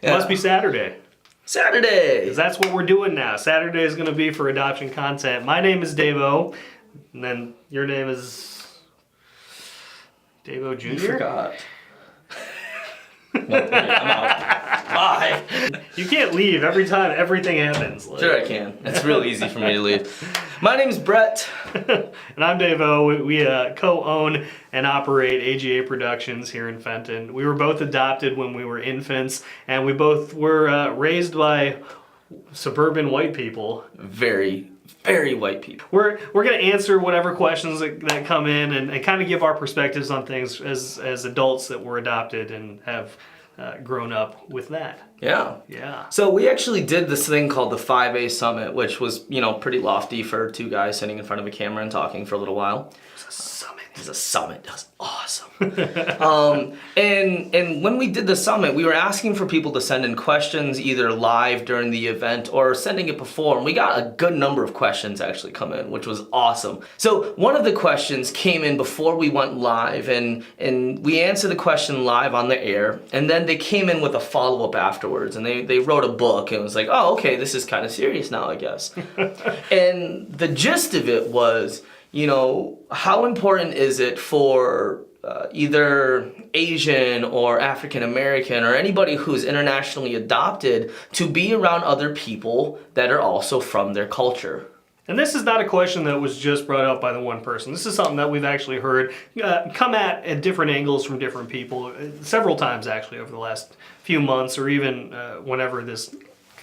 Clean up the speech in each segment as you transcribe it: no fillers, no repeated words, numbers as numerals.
It must be Saturday. Saturday! 'Cause that's what we're doing now. Saturday is going to be for adoption content. My name is Dave-O, and then your name is Dave-O Jr.? You forgot. No, I'm out. Bye. You can't leave every time everything happens. Like. Sure I can. It's real easy for me to leave. My name is Brett. And I'm Dave-O. We co-own and operate AGA Productions here in Fenton. We were both adopted when we were infants, and we both were raised by suburban white people. Very, very white people. We're going to answer whatever questions that come in and kind of give our perspectives on things as adults that were adopted and have grown up with that. Yeah. Yeah. So we actually did this thing called the 5A Summit, which was, pretty lofty for two guys sitting in front of a camera and talking for a little while. It's a summit. It was a summit. That was awesome. And when we did the summit, we were asking for people to send in questions either live during the event or sending it before. And we got a good number of questions actually come in, which was awesome. So one of the questions came in before we went live, and we answered the question live on the air. And then they came in with a follow-up afterwards, and they wrote a book, and it was like, oh, okay, this is kind of serious now, I guess. And the gist of it was, how important is it for either Asian or African American or anybody who's internationally adopted to be around other people that are also from their culture? And this is not a question that was just brought up by the one person. This is something that we've actually heard come at different angles from different people several times actually over the last few months, or even whenever this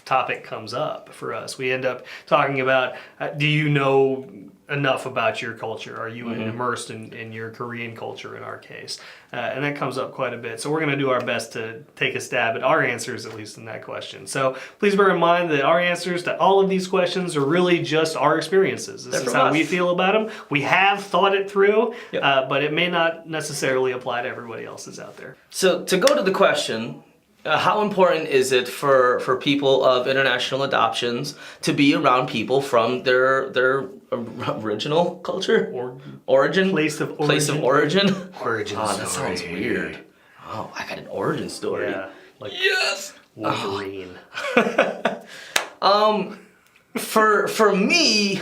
topic comes up for us. We end up talking about, do you know enough about your culture? Are you immersed in your Korean culture in our case? And that comes up quite a bit. So we're going to do our best to take a stab at our answers, at least in that question. So please bear in mind that our answers to all of these questions are really just our experiences. This is how we feel about them. We have thought it through, but it may not necessarily apply to everybody else's out there. So to go to the question, how important is it for people of international adoptions to be around people from their original culture? Origin? Place of origin. Place of origin? Origin Oh, story. that sounds weird. Oh, I got an origin story. Yeah. Like Yes! Wolverine. For me,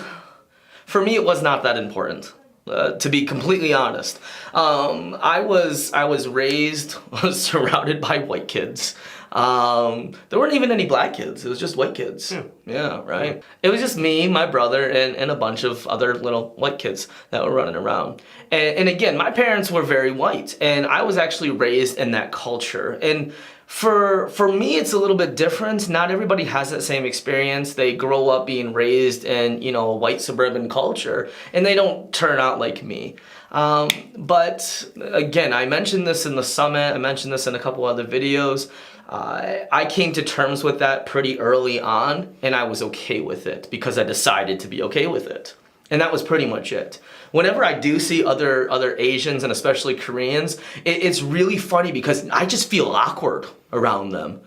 it was not that important. To be completely honest, I was raised surrounded by white kids. There weren't even any black kids. It was just white kids. Yeah, right. It was just me, my brother, and a bunch of other little white kids that were running around. And again, my parents were very white, and I was actually raised in that culture. And for me, it's a little bit different. Not everybody has that same experience. They grow up being raised in, a white suburban culture, and they don't turn out like me. But again, I mentioned this in the summit. I mentioned this in a couple other videos. I came to terms with that pretty early on, and I was okay with it because I decided to be okay with it. And that was pretty much it. Whenever I do see other Asians and especially Koreans, it's really funny because I just feel awkward around them.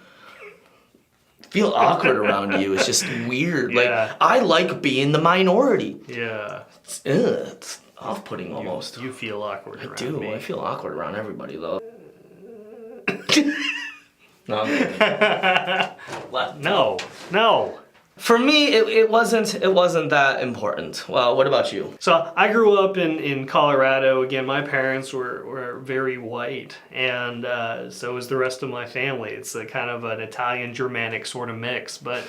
Feel awkward around you. It's just weird. Like, I like being the minority. Yeah. It's off-putting almost. You feel awkward around me. I feel awkward around everybody though. No. No. For me, it wasn't that important. Well, what about you? So I grew up in Colorado. Again, my parents were very white, and so was the rest of my family. It's a kind of an Italian-Germanic sort of mix. But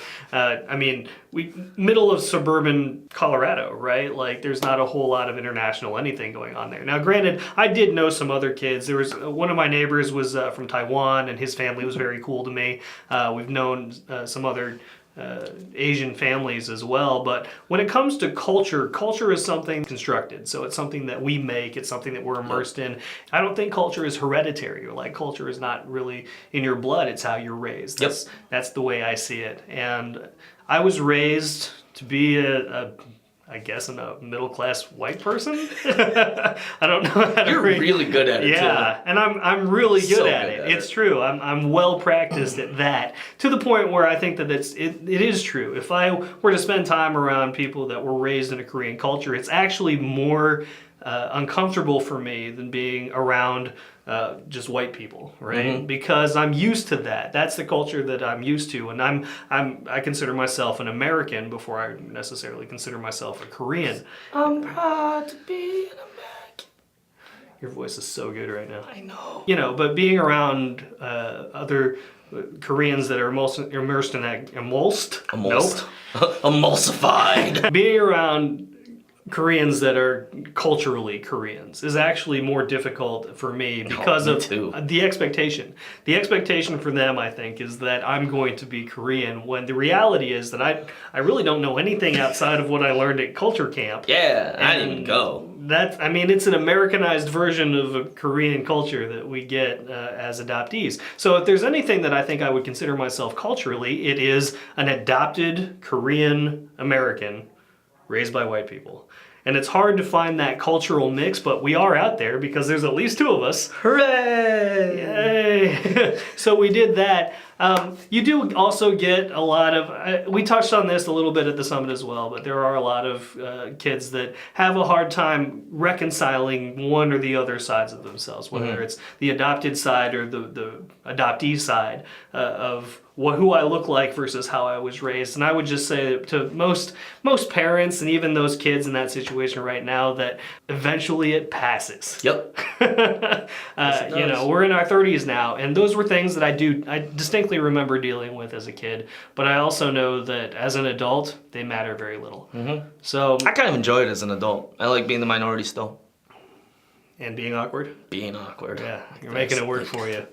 middle of suburban Colorado, right? Like there's not a whole lot of international anything going on there. Now, granted, I did know some other kids. There was one of my neighbors was from Taiwan, and his family was very cool to me. We've known some other Asian families as well, but when it comes to culture is something constructed. So it's something that we make, it's something that we're immersed in. I don't think culture is hereditary, or like culture is not really in your blood, it's how you're raised. That's the way I see it. And I was raised to be I guess I'm a middle-class white person. I don't know how to You're really good at it, yeah, too. and I'm really good at it. At it's true. I'm well practiced at that, to the point where I think that it is true. If I were to spend time around people that were raised in a Korean culture, it's actually more uncomfortable for me than being around just white people, right? Because I'm used to that. That's the culture that I'm used to, and I consider myself an American before I necessarily consider myself a Korean. I'm proud to be an American. Your voice is so good right now. I know. You know, but being around other Koreans that are immersed in that Emulsified. being around Koreans that are culturally Koreans is actually more difficult for me because me of too. the expectation. The expectation for them, I think, is that I'm going to be Korean when the reality is that I really don't know anything outside of what I learned at culture camp. Yeah, I didn't even go. I mean, it's an Americanized version of a Korean culture that we get as adoptees. So if there's anything that I think I would consider myself culturally, it is an adopted Korean American raised by white people. And it's hard to find that cultural mix, but we are out there because there's at least 2 of us. Hooray! Yay! So we did that. You do also get a lot of, we touched on this a little bit at the summit as well, but there are a lot of kids that have a hard time reconciling one or the other sides of themselves, whether it's the adopted side or the adoptee side of who I look like versus how I was raised. And I would just say to most parents and even those kids in that situation right now that eventually it passes. Yep. You know, we're in our 30s now, and those were things that I distinctly remember dealing with as a kid. But I also know that as an adult, they matter very little. So I kind of enjoy it as an adult. I like being the minority still. and being awkward. Being awkward. Yeah, you're making it work for you.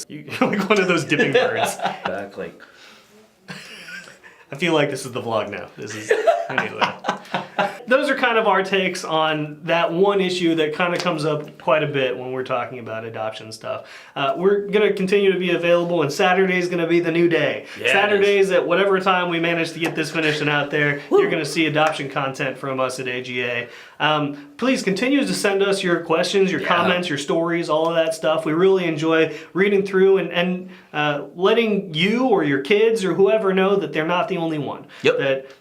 You're like one of those dipping birds. Back like. I feel like this is the vlog now. This is anyway. Those are kind of our takes on that one issue that kind of comes up quite a bit when we're talking about adoption stuff. We're going to continue to be available, and Saturday's going to be the new day. Yeah, Saturdays at whatever time we manage to get this finished and out there, you're going to see adoption content from us at AGA. Please continue to send us your questions, your comments, your stories, all of that stuff. We really enjoy reading through and letting you or your kids or whoever know that they're not the only one. Yep.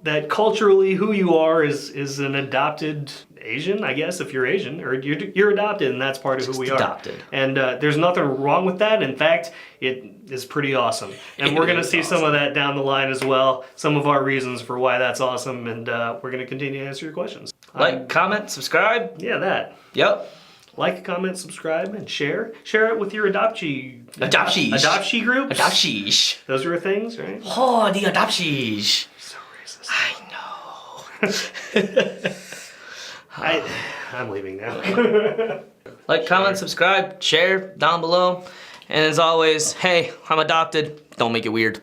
That culturally who you are is an adopted Asian, I guess, if you're Asian, or you're adopted, and that's part of who we are. Adopted. And there's nothing wrong with that. In fact, it is pretty awesome. And we're going to see some of that down the line as well, some of our reasons for why that's awesome, and we're going to continue to answer your questions. Like, comment, subscribe. Yeah, that. Yep. Like, comment, subscribe, and share. Share it with your adoptee groups. Adopsheesh. Those are things, right? Oh, the adopsheesh. So racist. I know. I'm leaving now. Like, comment, subscribe, share down below. And as always, hey, I'm adopted. Don't make it weird.